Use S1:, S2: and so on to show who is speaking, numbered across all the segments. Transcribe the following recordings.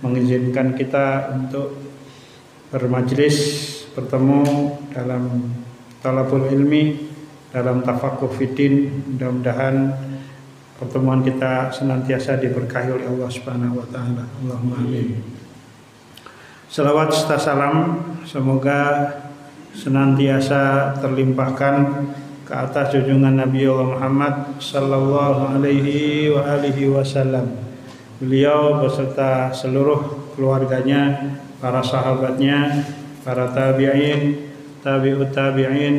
S1: mengizinkan kita untuk bermajlis, bertemu dalam talabul ilmi, dalam tafaqquh fiddin. Mudah-mudahan pertemuan kita senantiasa diberkahi oleh Allah Subhanahu wa taala. Allahumma amin. Salawat serta salam semoga senantiasa terlimpahkan ke atas junjungan Nabi Allah Muhammad sallallahu alaihi wa alihi wasallam. Beliau beserta seluruh keluarganya, para sahabatnya, para tabi'in, tabi'ut tabi'in,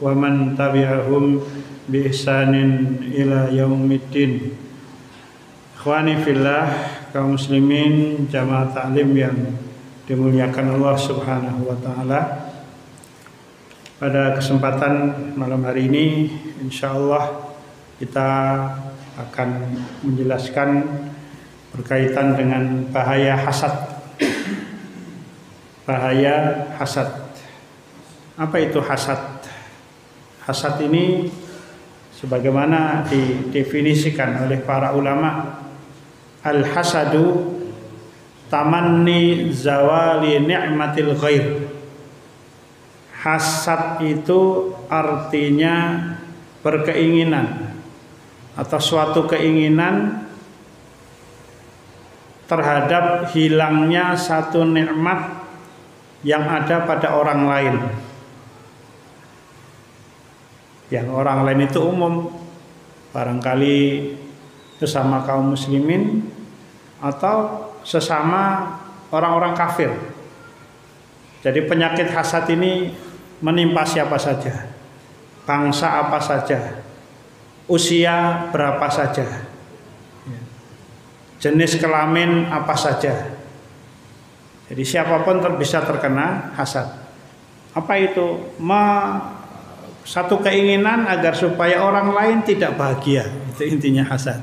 S1: wa man tabi'ahum bi ihsanin ila yaumiddin. Ikhwani fillah, kaum muslimin jamaah taklim yang dimuliakan Allah Subhanahu wa taala. Pada kesempatan malam hari ini insyaallah kita akan menjelaskan berkaitan dengan bahaya hasad. Bahaya hasad. Apa itu hasad? Hasad ini sebagaimana didefinisikan oleh para ulama, al-hasadu tamanni zawali ni'matil ghair. Hasad itu artinya berkeinginan atau suatu keinginan terhadap hilangnya satu nikmat yang ada pada orang lain. Yang orang lain itu umum, barangkali sesama kaum muslimin atau sesama orang-orang kafir. Jadi penyakit hasad ini menimpa siapa saja, bangsa apa saja, usia berapa saja, jenis kelamin apa saja. Jadi siapapun bisa terkena hasad. Apa itu? Satu keinginan agar supaya orang lain tidak bahagia. Itu intinya hasad.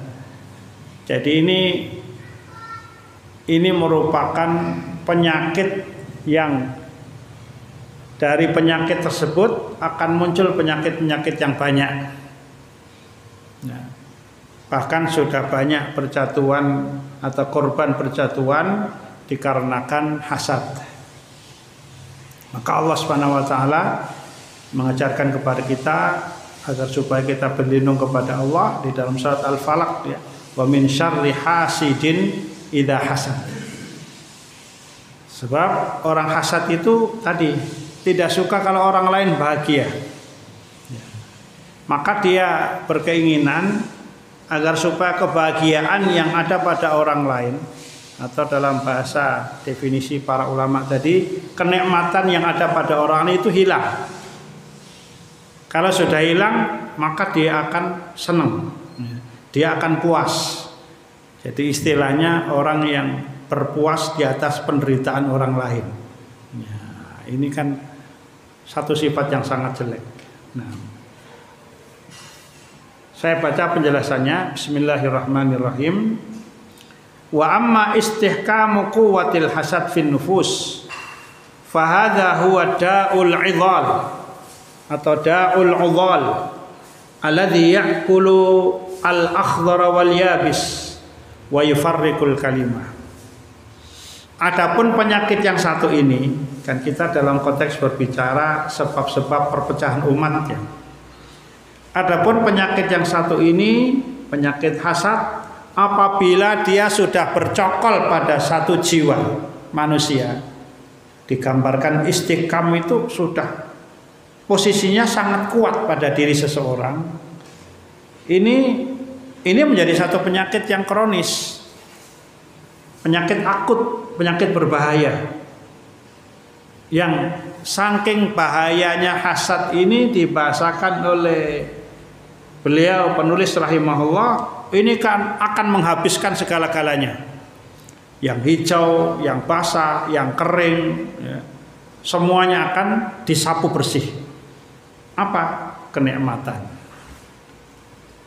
S1: Jadi ini merupakan penyakit yang dari penyakit tersebut akan muncul penyakit-penyakit yang banyak. Nah, bahkan sudah banyak percatuan atau korban percatuan dikarenakan hasad. Maka Allah Subhanahu wa taala mengajarkan kepada kita agar supaya kita berlindung kepada Allah di dalam surat Al-Falaq, ya. Wa min syarri hasidin idza hasad. Sebab orang hasad itu tadi tidak suka kalau orang lain bahagia. Maka dia berkeinginan agar supaya kebahagiaan yang ada pada orang lain, atau dalam bahasa definisi para ulama tadi, kenikmatan yang ada pada orang itu hilang. Kalau sudah hilang, maka dia akan senang, dia akan puas. Jadi istilahnya orang yang berpuas di atas penderitaan orang lain. Ya, ini kan satu sifat yang sangat jelek. Nah, saya baca penjelasannya. Bismillahirrahmanirrahim. Wa amma istihkamu quwwatil hasad fin nufus fahadha huwa da'ul 'idhal atau da'ul 'udhal alladhi ya'kulu al-akhdhara wal yabis wa yufarriqul kalimah. Adapun penyakit yang satu ini, kan kita dalam konteks berbicara sebab-sebab perpecahan umat, ya. Adapun penyakit yang satu ini, penyakit hasad, apabila dia sudah bercokol pada satu jiwa manusia, digambarkan istiqam itu sudah posisinya sangat kuat pada diri seseorang. Ini menjadi satu penyakit yang kronis, penyakit akut, penyakit berbahaya, yang saking bahayanya hasad ini dibahasakan oleh beliau penulis rahimahullah, ini kan akan menghabiskan segala-galanya, yang hijau, yang basah, yang kering, ya, semuanya akan disapu bersih. Apa? Kenikmatan.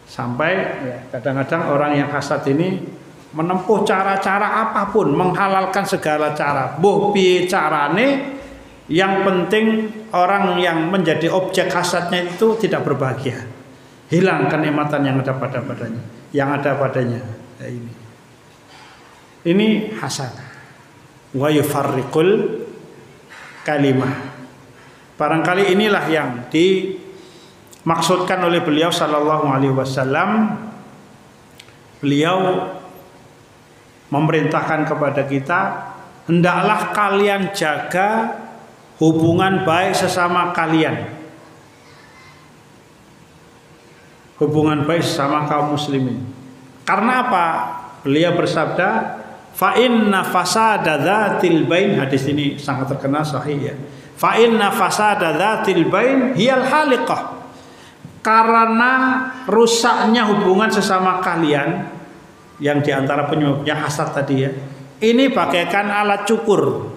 S1: Sampai ya, kadang-kadang orang yang hasad ini menempuh cara-cara apapun, menghalalkan segala cara. Boh piye carane, yang penting orang yang menjadi objek hasadnya itu tidak berbahagia, hilang kenikmatan yang ada padanya. Ya, ini hasad. wa yufarriqul kalimah. Barangkali inilah yang dimaksudkan oleh beliau sallallahu alaihi wasallam. Beliau memerintahkan kepada kita, hendaklah kalian jaga hubungan baik sesama kalian. Hubungan baik sesama kaum muslimin. Karena apa? Beliau bersabda, fa inna fasada dzatil bain, hadis ini sangat terkenal sahih ya. Fa inna fasada dzatil bain hiyal haliqah. Karena rusaknya hubungan sesama kalian yang diantara penyebabnya hasad tadi ya, ini bagaikan alat cukur.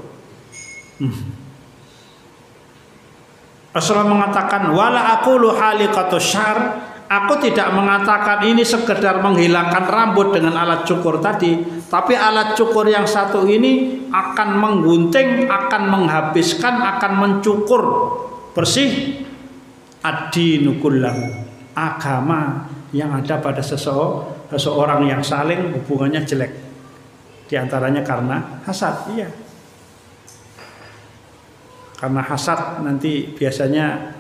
S1: Rasulullah mengatakan, wala aqulu haliqatus syar, aku tidak mengatakan ini sekedar menghilangkan rambut dengan alat cukur tadi, tapi alat cukur yang satu ini akan menggunting, akan menghabiskan, akan mencukur bersih ad-dinu kullahu, agama yang ada pada seseorang yang saling hubungannya jelek, diantaranya karena hasad. Iya, karena hasad nanti biasanya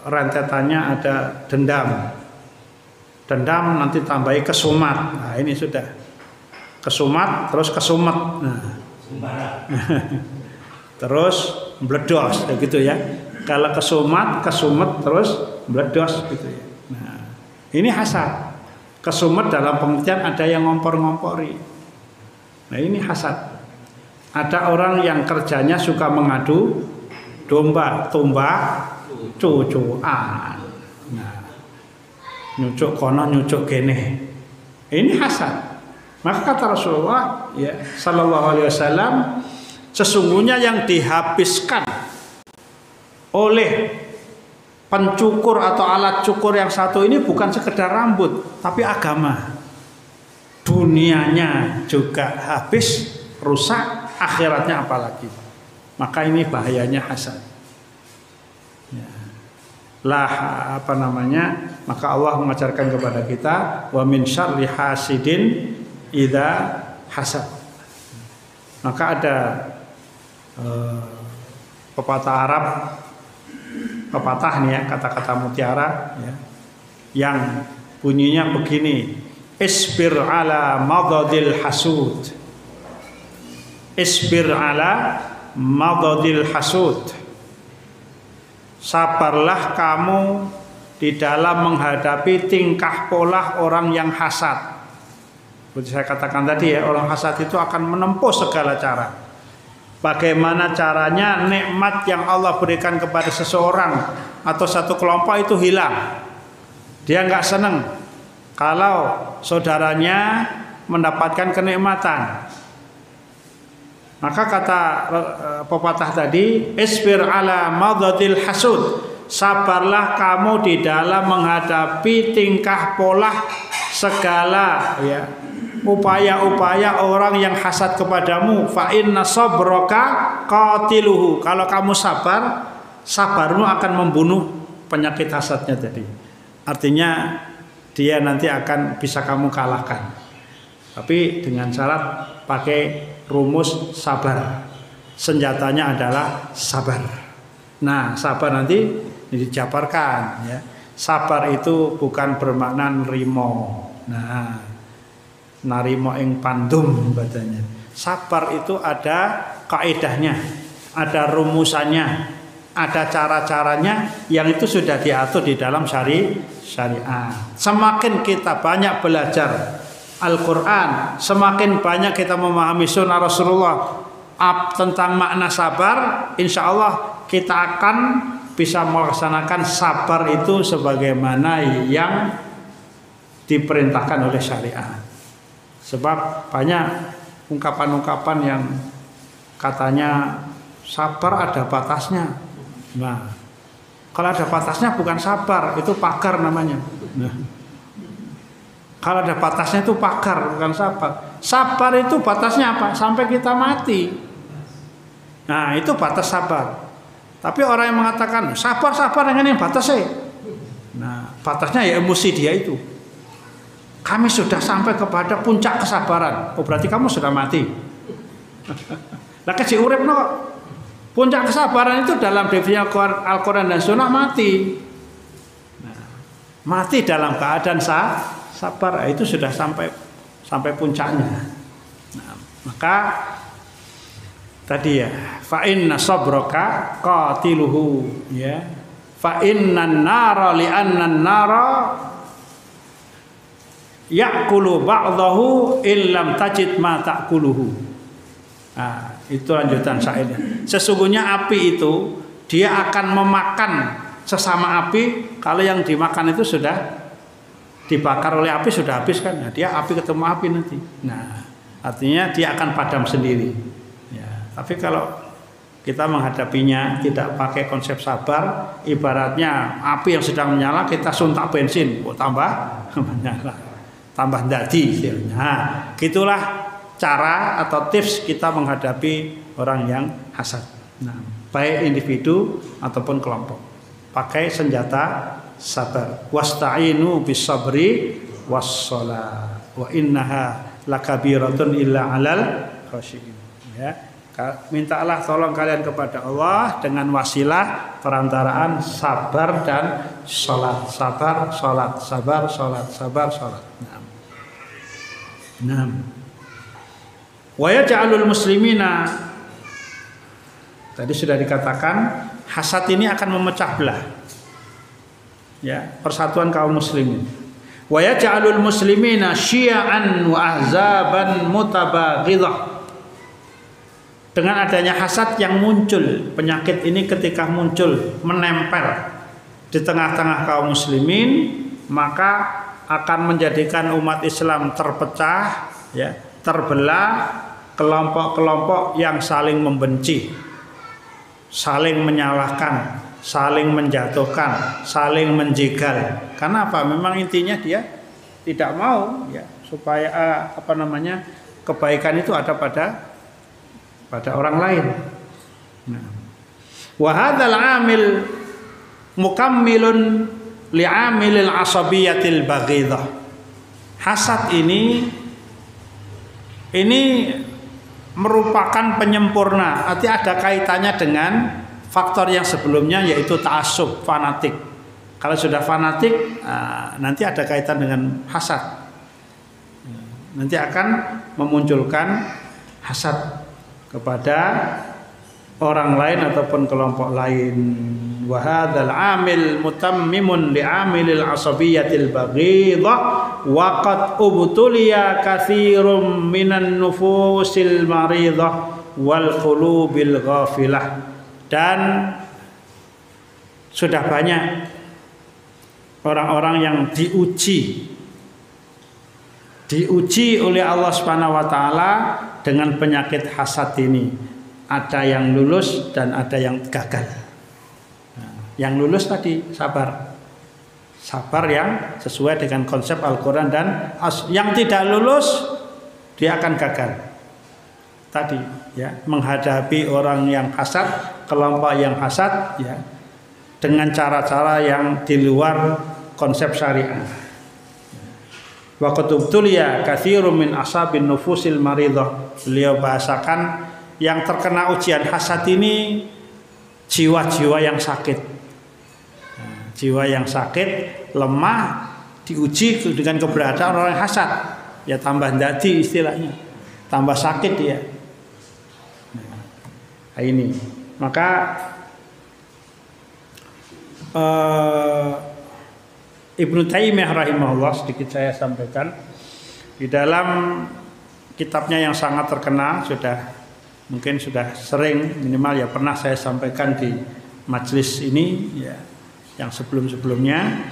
S1: rentetannya ada dendam nanti tambahi kesumat. Nah ini sudah kesumat terus kesumet, nah terus meledos gitu ya. Kalau kesumat terus meledos gitu ya. Nah ini hasad. Kesumet dalam pengertian ada yang ngompor-ngompori. Nah ini hasad. Ada orang yang kerjanya suka mengadu domba, tumbak, cucuan. Nah, nyucuk kono, nyucuk kene. Ini hasad. Maka kata Rasulullah ya sallallahu alaihi wasallam, sesungguhnya yang dihabiskan oleh pencukur atau alat cukur yang satu ini bukan sekedar rambut, tapi agama. Dunianya juga habis, rusak, akhiratnya apalagi. Maka ini bahayanya hasad. Ya. Maka Allah mengajarkan kepada kita, wa min syarri hasidin idza hasad. Maka ada pepatah Arab, pepatah nih ya, kata-kata mutiara ya, yang bunyinya begini, isbir ala madadil hasud, isbir ala madadil hasud, sabarlah kamu di dalam menghadapi tingkah pola orang yang hasad. Seperti saya katakan tadi ya, orang hasad itu akan menempuh segala cara. Bagaimana caranya nikmat yang Allah berikan kepada seseorang atau satu kelompok itu hilang. Dia nggak senang kalau saudaranya mendapatkan kenikmatan. Maka kata pepatah tadi, isbir ala madadil hasud, sabarlah kamu di dalam menghadapi tingkah pola segala ya upaya-upaya orang yang hasad kepadamu. Fa inna sabraka qatiluhu, kalau kamu sabar, sabarmu akan membunuh penyakit hasadnya tadi. Artinya dia nanti akan bisa kamu kalahkan, tapi dengan syarat pakai rumus sabar. Senjatanya adalah sabar. Nah sabar nanti dijabarkan ya. Sabar itu bukan bermakna nerimo. Nah narimo ing pandum katanya. Sabar itu ada kaidahnya, ada rumusannya, ada cara-caranya yang itu sudah diatur di dalam syariat. Semakin kita banyak belajar Al-Quran, semakin banyak kita memahami sunnah Rasulullah tentang makna sabar, insya Allah kita akan bisa melaksanakan sabar itu sebagaimana yang diperintahkan oleh syariat. Sebab banyak ungkapan-ungkapan yang katanya sabar ada batasnya. Nah, kalau ada batasnya bukan sabar, itu pagar namanya. Nah, kalau ada batasnya itu pagar, bukan sabar. Sabar itu batasnya apa? Sampai kita mati. Nah, itu batas sabar. Tapi orang yang mengatakan sabar dengan yang batasnya. Nah, batasnya ya emosi dia itu. Kami sudah sampai kepada puncak kesabaran. Oh berarti kamu sudah mati. Lah kasih urip no. Puncak kesabaran itu dalam definisi Al-Quran dan Sunnah mati. Nah, mati dalam keadaan sabar itu sudah sampai puncaknya. Nah, maka tadi ya, fa inna sabraka qatiluhu ya. Fa innan nara li annan nara ya'kulu ba'dahu illam tajid ma ta'kuluhu. Nah, itu lanjutan syairnya. Sesungguhnya api itu dia akan memakan sesama api kalau yang dimakan itu sudah dibakar oleh api sudah habis kan. Nah, dia api ketemu api nanti. Nah, artinya dia akan padam sendiri. Ya, tapi kalau kita menghadapinya tidak pakai konsep sabar, ibaratnya api yang sedang menyala kita suntak bensin, tambah menyala, tambah dadi. Nah, gitulah cara atau tips kita menghadapi orang yang hasad. Nah, baik individu ataupun kelompok. Pakai senjata sabar. Wasta'inu bis sabri was shalah. Wa innaha lakabiratun illa 'alal khashiyin. Ya. Mintalah tolong kalian kepada Allah dengan wasilah perantaraan sabar dan salat. Sabar, salat, sabar, salat, sabar, salat. Nah. Wa yaj'alul muslimina, tadi sudah dikatakan hasad ini akan memecah belah ya persatuan kaum muslimin. Wa yaj'alul muslimina syi'an wa ahzaban mutabaghidah. Dengan adanya hasad yang muncul, penyakit ini ketika muncul menempel di tengah-tengah kaum muslimin, maka akan menjadikan umat Islam terpecah ya, terbelah kelompok-kelompok yang saling membenci, saling menyalahkan, saling menjatuhkan, saling menjegal. Karena apa? Memang intinya dia tidak mau ya supaya kebaikan itu ada pada orang lain. Nah, wa hadzal amil mukammilun li'amilil asabiyatil baghidah. Hasad ini merupakan penyempurna, arti ada kaitannya dengan faktor yang sebelumnya yaitu ta'assub, fanatik. Kalau sudah fanatik, nanti ada kaitan dengan hasad. Nanti akan memunculkan hasad kepada orang lain ataupun kelompok lain. Wa hadzal amil mutammimun li'amilil asabiyatil baghidah wa qad ubtuliya katsirum minan nufusil maridah wal qulubil ghafilah. Dan sudah banyak orang-orang yang diuji oleh Allah Subhanahu wa taala dengan penyakit hasad ini. Ada yang lulus dan ada yang gagal. Yang lulus tadi sabar yang sesuai dengan konsep Al-Quran, dan yang tidak lulus dia akan gagal tadi ya, menghadapi orang yang hasad, kelompok yang hasad ya, dengan cara-cara yang di luar konsep syariah. Wa qutubtuliya katsirum min ashabin nufusil maridah. Beliau bahasakan yang terkena ujian hasad ini jiwa-jiwa yang sakit. Jiwa yang sakit, lemah, diuji dengan keberadaan orang yang hasad, ya tambah dadi istilahnya, tambah sakit dia. Nah, ini maka Ibnu Taimiyah rahimahullah, sedikit saya sampaikan di dalam kitabnya yang sangat terkenal, mungkin sudah sering, minimal ya pernah saya sampaikan di majelis ini ya, yang sebelum-sebelumnya,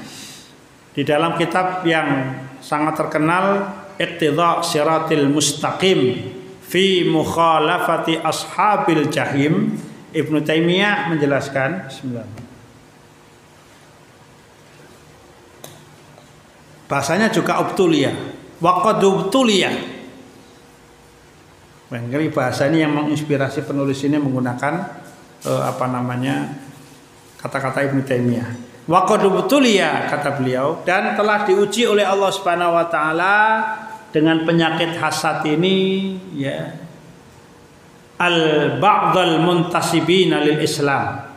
S1: di dalam kitab yang sangat terkenal Iqtidha Siratil Mustaqim fi Mukhalafati Ashabil Jahim, Ibnu Taimiyah menjelaskan, bismillah, bahasanya juga ubtuliyah, waqad ubtuliyah. Barangkali bahasa ini yang menginspirasi penulis ini menggunakan kata-kata Ibnu Taimiyah. Wa qad ubtuliya, kata beliau, dan telah diuji oleh Allah Subhanahu wa taala dengan penyakit hasad ini ya. al-ba'dal muntasibina lil Islam.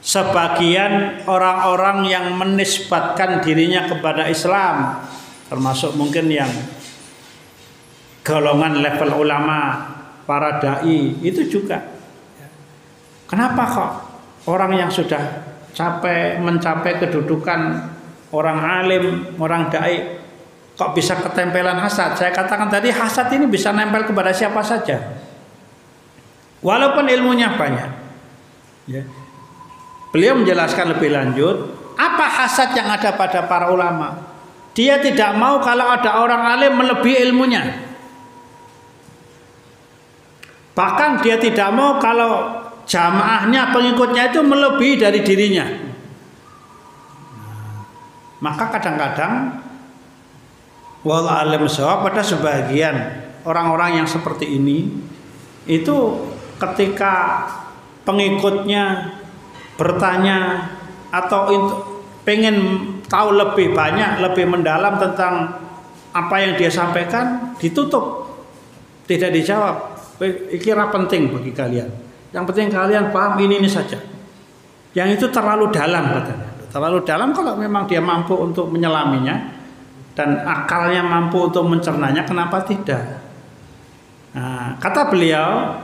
S1: Sebagian orang-orang yang menisbatkan dirinya kepada Islam, termasuk mungkin yang golongan level ulama, para dai, itu juga. Kenapa kok orang yang sudah mencapai kedudukan orang alim, orang dai, kok bisa ketempelan hasad? Saya katakan tadi, hasad ini bisa nempel kepada siapa saja, walaupun ilmunya banyak. Ya. Beliau menjelaskan lebih lanjut, apa hasad yang ada pada para ulama? Dia tidak mau kalau ada orang alim melebihi ilmunya. Bahkan dia tidak mau kalau jamaahnya, pengikutnya itu melebihi dari dirinya. Maka kadang-kadang wallahu a'lam bishawab, pada sebagian orang-orang yang seperti ini itu ketika pengikutnya bertanya atau pengen tahu lebih banyak, lebih mendalam tentang apa yang dia sampaikan, ditutup, tidak dijawab. Kira penting bagi kalian. Yang penting kalian paham ini saja. Yang itu terlalu dalam katanya. Terlalu dalam kalau memang dia mampu untuk menyelaminya dan akalnya mampu untuk mencernanya, kenapa tidak? Nah, kata beliau,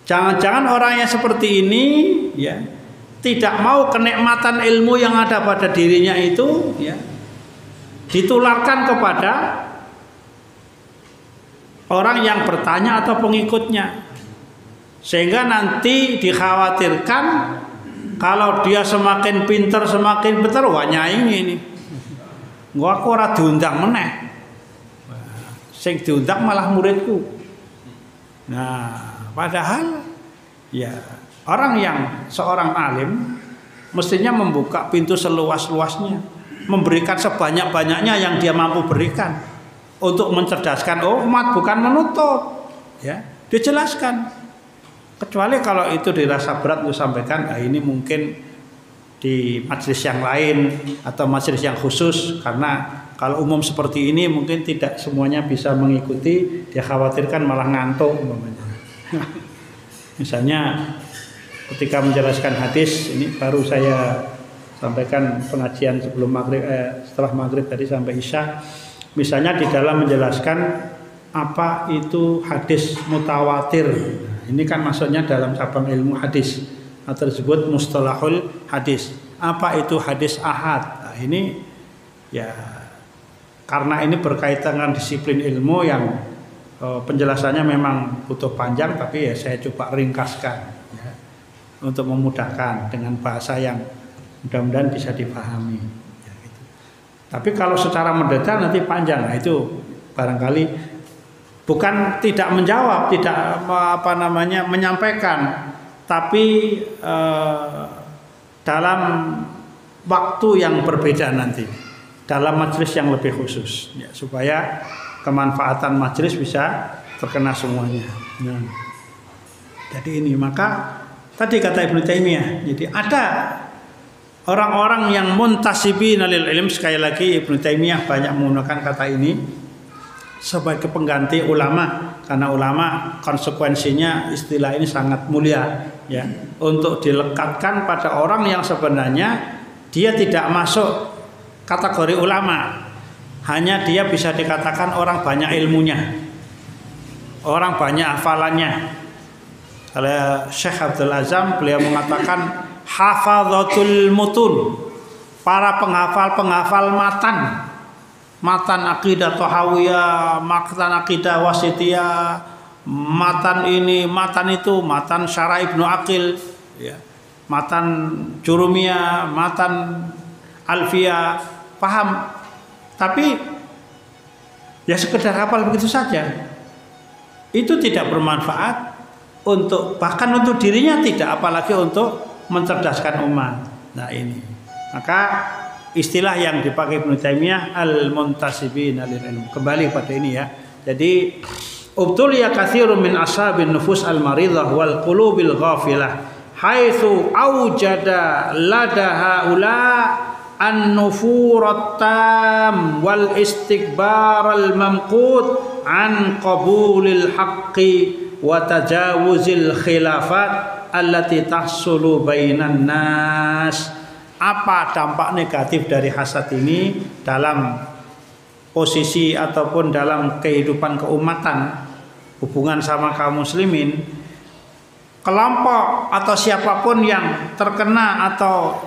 S1: jangan-jangan orang yang seperti ini ya tidak mau kenikmatan ilmu yang ada pada dirinya itu ya ditularkan kepada orang yang bertanya atau pengikutnya, sehingga nanti dikhawatirkan kalau dia semakin pintar, wah nyai ini gua aku ora diundang meneh, sing diundang malah muridku. Nah, padahal ya orang yang seorang alim mestinya membuka pintu seluas-luasnya, memberikan sebanyak-banyaknya yang dia mampu berikan untuk mencerdaskan umat, bukan menutup. Ya, dijelaskan. Kecuali kalau itu dirasa berat untuk sampaikan, ini mungkin di majelis yang lain atau majelis yang khusus, karena kalau umum seperti ini mungkin tidak semuanya bisa mengikuti, dia khawatirkan malah ngantuk umpamanya. Misalnya ketika menjelaskan hadis, ini baru saya sampaikan pengajian sebelum maghrib, setelah maghrib tadi sampai isya. Misalnya di dalam menjelaskan apa itu hadis mutawatir. Ini kan maksudnya dalam cabang ilmu hadis atau disebut mustalahul hadis. Apa itu hadis ahad? Nah, ini ya karena ini berkaitan dengan disiplin ilmu yang penjelasannya memang butuh panjang, tapi ya saya coba ringkaskan ya, untuk memudahkan dengan bahasa yang mudah-mudahan bisa dipahami. Tapi kalau secara mendetail nanti panjang. Nah, itu barangkali bukan tidak menjawab, tidak menyampaikan, tapi dalam waktu yang berbeda nanti, dalam majelis yang lebih khusus ya, supaya kemanfaatan majelis bisa terkena semuanya. Nah, jadi ini, maka tadi kata Ibnu Taimiyah, jadi ada orang-orang yang muntasibina lil ilm. Sekali lagi Ibnu Taimiyah banyak menggunakan kata ini sebagai pengganti ulama, karena ulama konsekuensinya istilah ini sangat mulia ya, untuk dilekatkan pada orang yang sebenarnya dia tidak masuk kategori ulama, hanya dia bisa dikatakan orang banyak ilmunya, orang banyak hafalannya. Kalau Syekh Abdul Azam, beliau mengatakan hafadzatul mutun, para penghafal matan akidah tahawiyah, matan akidah wasitiyah, matan ini, matan itu, matan syarah Ibnu Aqil ya, matan Jurumiyah, matan Alfiyah, paham, tapi ya sekedar hafal begitu saja. Itu tidak bermanfaat untuk, bahkan untuk dirinya tidak, apalagi untuk mencerdaskan umat. Nah ini, maka istilah yang dipakai Ibnu Taimiyah al-muntasibina lil ilm, kembali pada ini ya. Jadi ubtuliya katsirun min ashabin nufus al-maridah wal qulubil ghafilah haitsu aujada lada haula an-nufurat tam wal istikbar al-mamqut an qabulil haqqi wa tajawuzil khilafat allati tahsulu bainan nas. Apa dampak negatif dari hasad ini dalam posisi ataupun dalam kehidupan keumatan, hubungan sama kaum muslimin? Kelompok atau siapapun yang terkena atau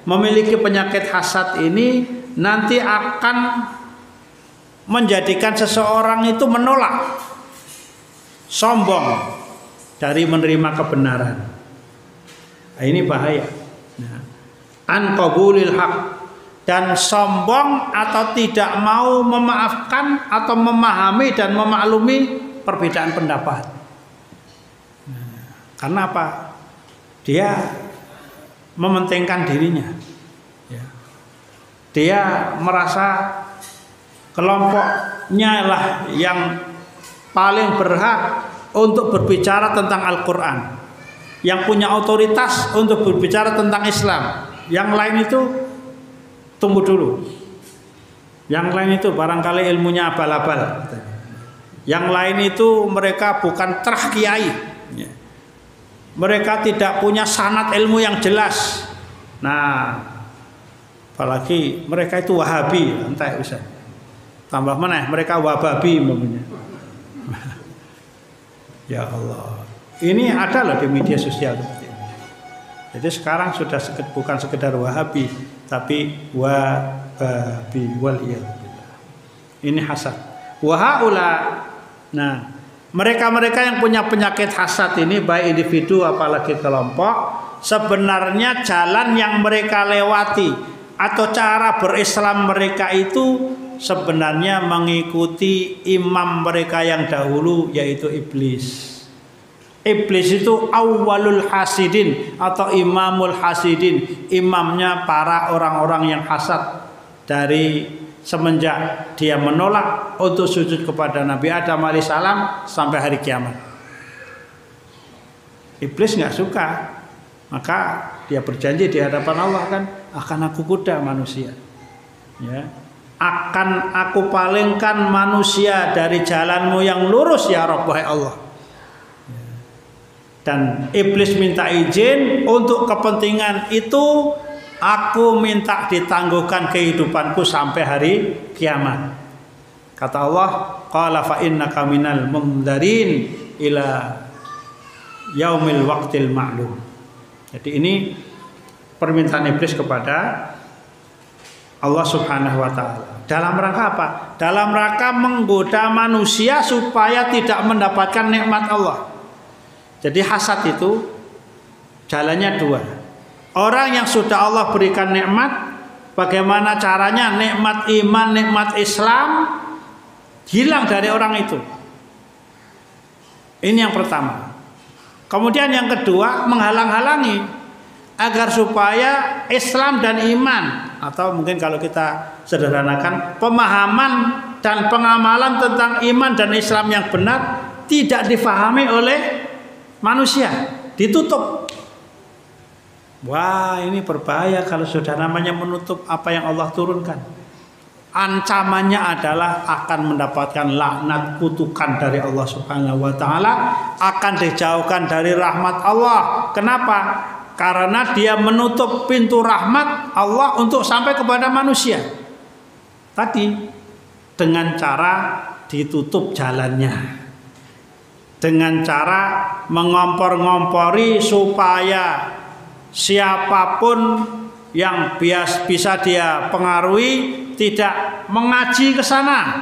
S1: memiliki penyakit hasad ini nanti akan menjadikan seseorang itu menolak, sombong dari menerima kebenaran. Nah, ini bahaya. An qabulil haq, dan sombong atau tidak mau memaafkan atau memahami dan memaklumi perbedaan pendapat. Karena apa? Dia mementingkan dirinya. Dia merasa kelompoknya lah yang paling berhak untuk berbicara tentang Al-Quran, yang punya otoritas untuk berbicara tentang Islam. Yang lain itu tunggu dulu. Yang lain itu barangkali ilmunya abal-abal. Yang lain itu mereka bukan terah kiai. Mereka tidak punya sanad ilmu yang jelas. Nah, apalagi mereka itu Wahabi, entah bisa. Tambah mana? Mereka Wahabi namanya. Ya Allah, ini ada loh di media sosial seperti ini. Jadi sekarang sudah bukan sekedar Wahabi, tapi Wahabi waliyadzubillah. Ini hasad. Wahaula. Nah, mereka-mereka yang punya penyakit hasad ini, baik individu apalagi kelompok, sebenarnya jalan yang mereka lewati atau cara berislam mereka itu sebenarnya mengikuti imam mereka yang dahulu, yaitu iblis. Iblis itu awwalul hasidin atau imamul hasidin, imamnya para orang-orang yang hasad dari semenjak dia menolak untuk sujud kepada Nabi Adam alaihissalam sampai hari kiamat. Iblis nggak suka, maka dia berjanji di hadapan Allah kan, akan aku kuda manusia, ya, akan aku palingkan manusia dari jalanmu yang lurus ya Rabb, wahai Allah. Dan iblis minta izin untuk kepentingan itu. Aku minta ditangguhkan kehidupanku sampai hari kiamat. Kata Allah, qala fa innaka minal mundarin ila yaumil waqtil ma'lum. Jadi ini permintaan iblis kepada Allah Subhanahu wa taala. Dalam rangka apa? Dalam rangka menggoda manusia supaya tidak mendapatkan nikmat Allah. Jadi hasad itu jalannya dua. Orang yang sudah Allah berikan nikmat, bagaimana caranya nikmat iman, nikmat Islam hilang dari orang itu. Ini yang pertama. Kemudian yang kedua, menghalang-halangi agar supaya Islam dan iman, atau mungkin kalau kita sederhanakan, pemahaman dan pengamalan tentang iman dan Islam yang benar tidak difahami oleh manusia, ditutup. Wah, ini berbahaya kalau sudah namanya menutup apa yang Allah turunkan. Ancamannya adalah akan mendapatkan laknat, kutukan dari Allah Subhanahu wa taala, akan dijauhkan dari rahmat Allah. Kenapa? Karena dia menutup pintu rahmat Allah untuk sampai kepada manusia. Tadi dengan cara ditutup jalannya, dengan cara mengompor-ngompori supaya siapapun yang bisa dia pengaruhi tidak mengaji ke sana.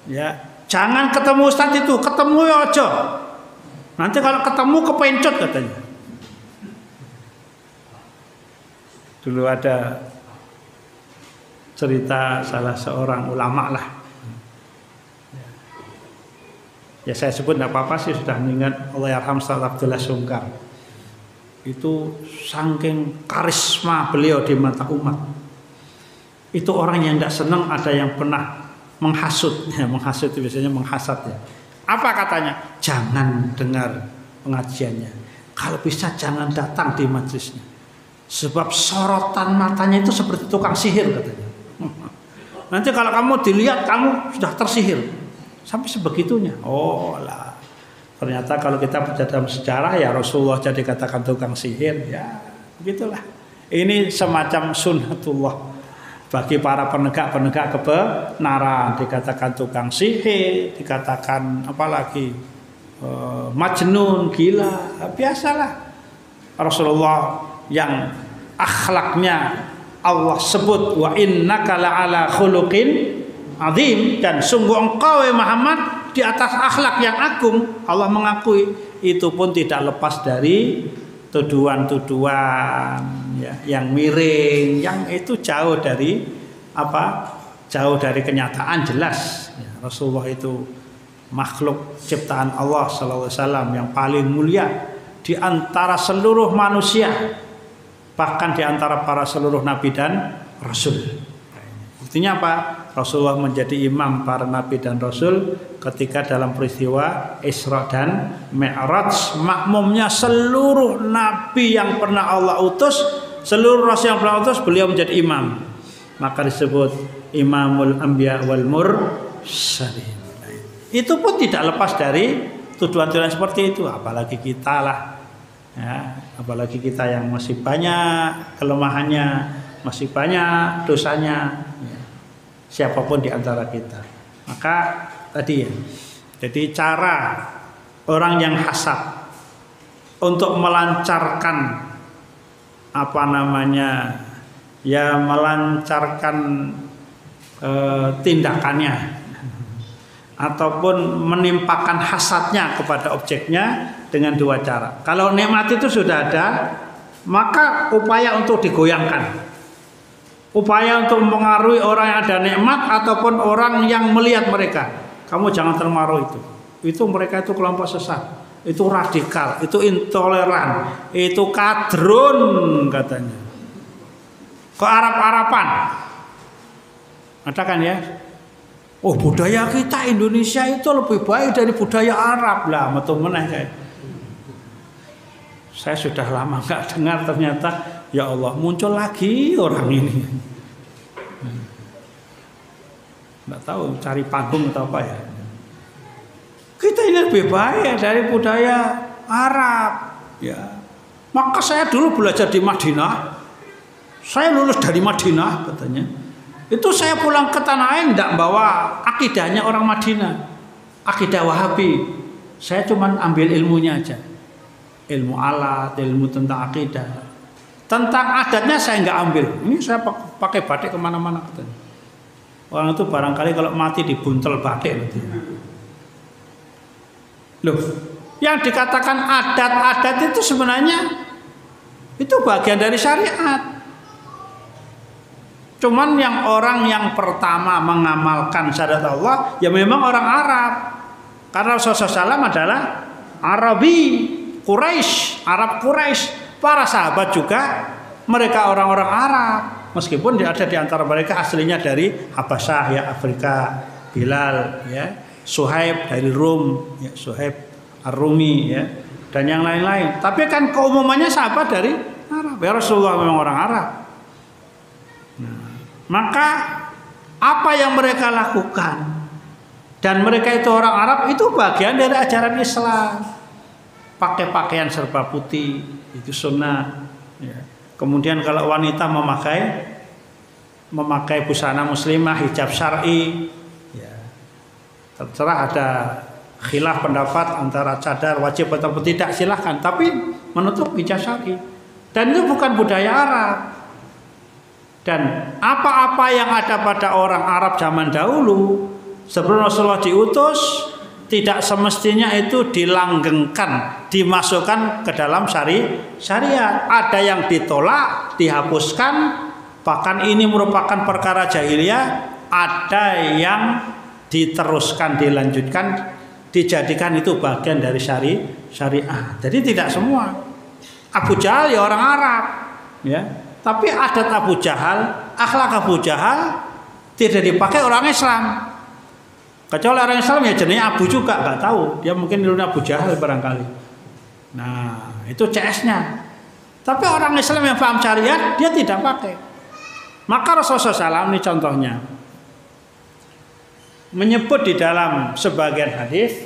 S1: Ya, jangan ketemu ustaz itu, ketemu ya aja. Nanti kalau ketemu kepencut katanya. Dulu ada cerita salah seorang ulama lah. Ya saya sebut tidak apa-apa sih, sudah mengingat Allahyarham Ustaz Abdullah Sungkar. Itu saking karisma beliau di mata umat. Itu orang yang tidak senang ada yang pernah menghasut. Ya, menghasut itu biasanya menghasat ya. Apa katanya? Jangan dengar pengajiannya. Kalau bisa jangan datang di majelisnya. Sebab sorotan matanya itu seperti tukang sihir katanya. Nanti kalau kamu dilihat kamu sudah tersihir. Sampai sebegitunya. Oh lah. Ternyata kalau kita baca dalam sejarah ya Rasulullah jadi katakan tukang sihir, ya begitulah. Ini semacam sunnatullah bagi para penegak-penegak kebenaran, dikatakan tukang sihir, dikatakan apalagi majnun, gila, biasalah. Rasulullah yang akhlaknya Allah sebut wa innaka la'ala khuluqin azim, dan sungguh engkau Muhammad di atas akhlak yang agung, Allah mengakui. Itu pun tidak lepas dari tuduhan-tuduhan ya, yang miring, yang itu jauh dari jauh dari kenyataan jelas ya, Rasulullah itu makhluk ciptaan Allah sallallahu alaihi wasallam yang paling mulia di antara seluruh manusia, bahkan di antara para seluruh nabi dan rasul. Buktinya apa? Rasulullah menjadi imam para nabi dan rasul ketika dalam peristiwa Isra dan Mi'raj, makmumnya seluruh nabi yang pernah Allah utus, seluruh rasul yang pernah utus, beliau menjadi imam. Maka disebut Imamul Anbiya wal Mursalin. Itu pun tidak lepas dari tuduhan-tuduhan seperti itu, apalagi kita lah. Ya, apalagi kita yang masih banyak kelemahannya, masih banyak dosanya. Ya. Siapapun di antara kita. Maka tadi ya, jadi cara orang yang hasad untuk melancarkan melancarkan tindakannya ataupun menimpakan hasadnya kepada objeknya dengan dua cara. Kalau nikmat itu sudah ada, maka upaya untuk digoyangkan, upaya untuk mempengaruhi orang yang ada nikmat ataupun orang yang melihat mereka. Kamu jangan terpengaruh itu mereka itu kelompok sesat, itu radikal, itu intoleran, itu kadrun katanya, kearab-arapan. Ada kan ya? Oh, budaya kita Indonesia itu lebih baik dari budaya Arab lah, metu meneh kayak. Saya sudah lama nggak dengar, ternyata ya Allah muncul lagi orang ini. Nggak tahu cari panggung atau apa ya. Kita ini lebih baik dari budaya Arab, ya. Maka saya dulu belajar di Madinah. Saya lulus dari Madinah katanya. Itu saya pulang ke tanah air tidak bawa akidahnya orang Madinah, akidah Wahabi. Saya cuma ambil ilmunya aja, ilmu alat, ilmu tentang akidah. Tentang adatnya saya nggak ambil. Ini saya pakai batik kemana-mana katanya. Orang itu barangkali kalau mati dibuntel batik gitu. Loh, yang dikatakan adat-adat itu sebenarnya itu bagian dari syariat. Cuman yang orang yang pertama mengamalkan syahadat Allah ya memang orang Arab. Karena Rasulullah SAW adalah Arabi, Quraisy, Arab Quraisy. Para sahabat juga mereka orang-orang Arab. Meskipun ada di antara mereka aslinya dari Habasyah ya, Afrika, Bilal ya, Suhaib dari Rum, ya, Suhaib Ar-Rumi ya, dan yang lain-lain. Tapi kan keumumannya sahabat dari Arab. Ya Rasulullah memang orang Arab. Maka apa yang mereka lakukan dan mereka itu orang Arab itu bagian dari ajaran Islam. Pakai pakaian serba putih itu sunnah ya. Kemudian kalau wanita memakai busana muslimah, hijab syar'i ya. Terserah, ada khilaf pendapat antara cadar wajib atau tidak, silahkan, tapi menutup hijab syar'i. Dan itu bukan budaya Arab. Dan apa-apa yang ada pada orang Arab zaman dahulu sebelum Rasulullah diutus tidak semestinya itu dilanggengkan, dimasukkan ke dalam syariat. Ada yang ditolak, dihapuskan, bahkan ini merupakan perkara jahiliyah. Ada yang diteruskan, dilanjutkan, dijadikan itu bagian dari syariat. Jadi tidak semua. Abu Jahal ya orang Arab, ya. Tapi adat Abu Jahal, akhlak Abu Jahal tidak dipakai orang Islam. Kecuali orang Islam ya jenis Abu juga, nggak tahu. Dia mungkin dulunya Abu Jahal barangkali. Nah, itu CS-nya. Tapi orang Islam yang paham syariat, dia tidak pakai. Maka Rasulullah SAW ini contohnya menyebut di dalam sebagian hadis